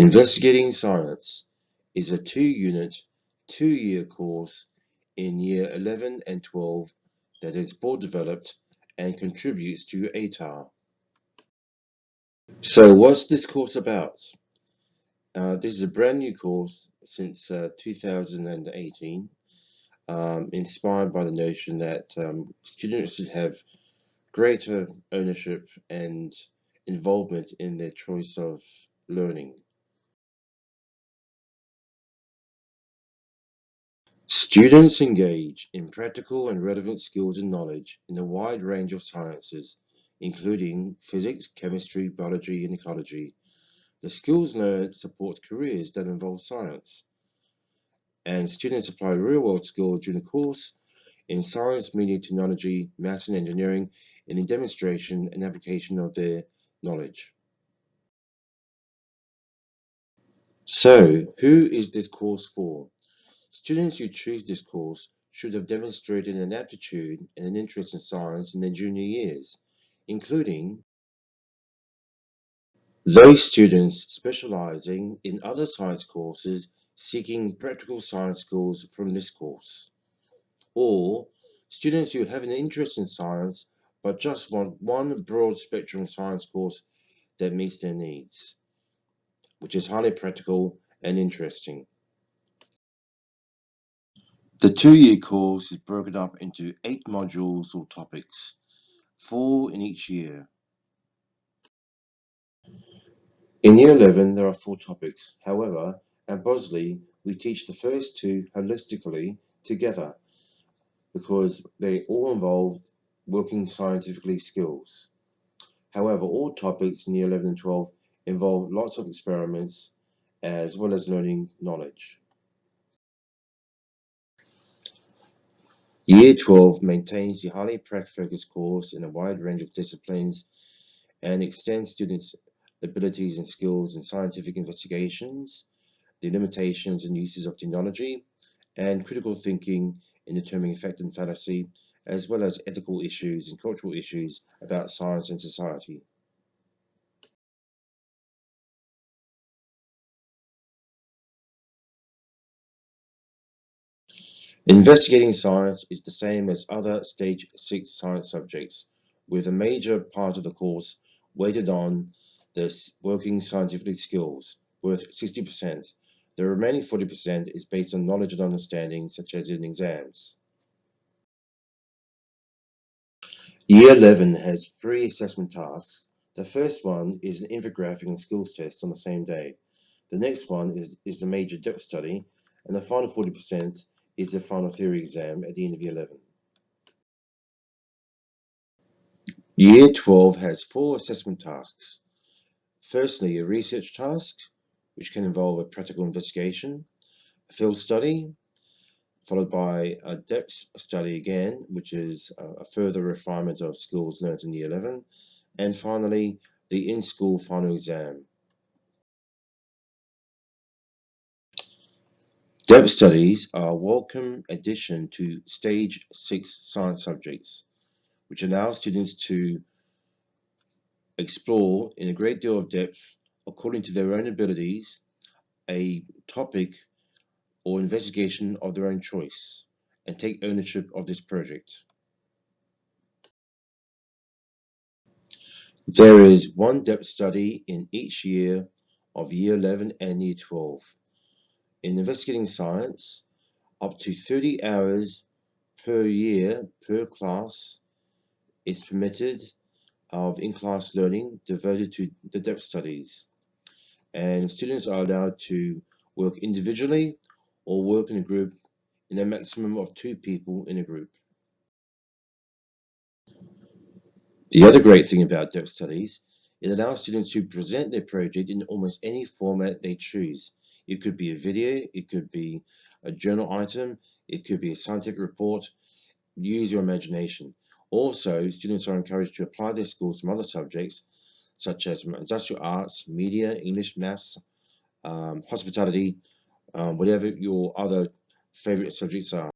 Investigating Science is a 2-unit, 2-year course in Year 11 and 12 that is board developed and contributes to ATAR. So what's this course about? This is a brand new course since 2018, inspired by the notion that students should have greater ownership and involvement in their choice of learning. Students engage in practical and relevant skills and knowledge in a wide range of sciences, including physics, chemistry, biology, and ecology. The skills learned supports careers that involve science, and students apply real-world skills during the course in science, media, technology, maths, and engineering, and in demonstration and application of their knowledge. So, who is this course for? Students who choose this course should have demonstrated an aptitude and an interest in science in their junior years, including those students specializing in other science courses seeking practical science skills from this course, or students who have an interest in science but just want one broad spectrum science course that meets their needs, which is highly practical and interesting. The 2-year course is broken up into 8 modules or topics, 4 in each year. In Year 11, there are 4 topics. However, at Bosley, we teach the first 2 holistically together because they all involve working scientifically skills. However, all topics in Year 11 and 12 involve lots of experiments as well as learning knowledge. Year 12 maintains the highly practice-focused course in a wide range of disciplines and extends students' abilities and skills in scientific investigations, the limitations and uses of technology, and critical thinking in determining fact and fallacy, as well as ethical issues and cultural issues about science and society. Investigating science is the same as other Stage 6 science subjects, with a major part of the course weighted on the working scientific skills, worth 60%. The remaining 40% is based on knowledge and understanding, such as in exams. Year 11 has 3 assessment tasks. The first one is an infographic and skills test on the same day. The next one is a major depth study, and the final 40% is the final theory exam at the end of Year 11. Year 12 has 4 assessment tasks. Firstly, a research task, which can involve a practical investigation, a field study, followed by a depth study again, which is a further refinement of skills learned in Year 11, and finally, the in-school final exam. Depth studies are a welcome addition to Stage 6 science subjects, which allow students to explore in a great deal of depth, according to their own abilities, a topic or investigation of their own choice, and take ownership of this project. There is one depth study in each year of Year 11 and Year 12. In investigating science, up to 30 hours per year per class is permitted of in-class learning devoted to the depth studies, and students are allowed to work individually or work in a group in a maximum of 2 people in a group. The other great thing about depth studies is it allows students to present their project in almost any format they choose. It could be a video, it could be a journal item, it could be a scientific report. Use your imagination. Also, students are encouraged to apply their skills from other subjects such as industrial arts, media, English, maths, hospitality, whatever your other favorite subjects are.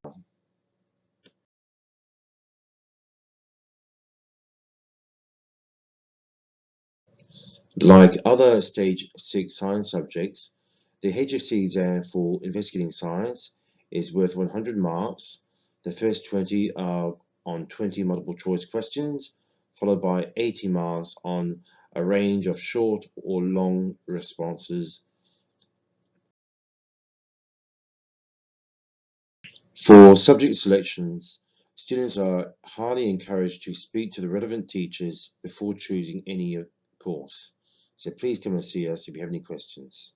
Like other Stage 6 science subjects, the HSC exam for investigating science is worth 100 marks. The first 20 are on 20 multiple choice questions, followed by 80 marks on a range of short or long responses. For subject selections, students are highly encouraged to speak to the relevant teachers before choosing any course. So please come and see us if you have any questions.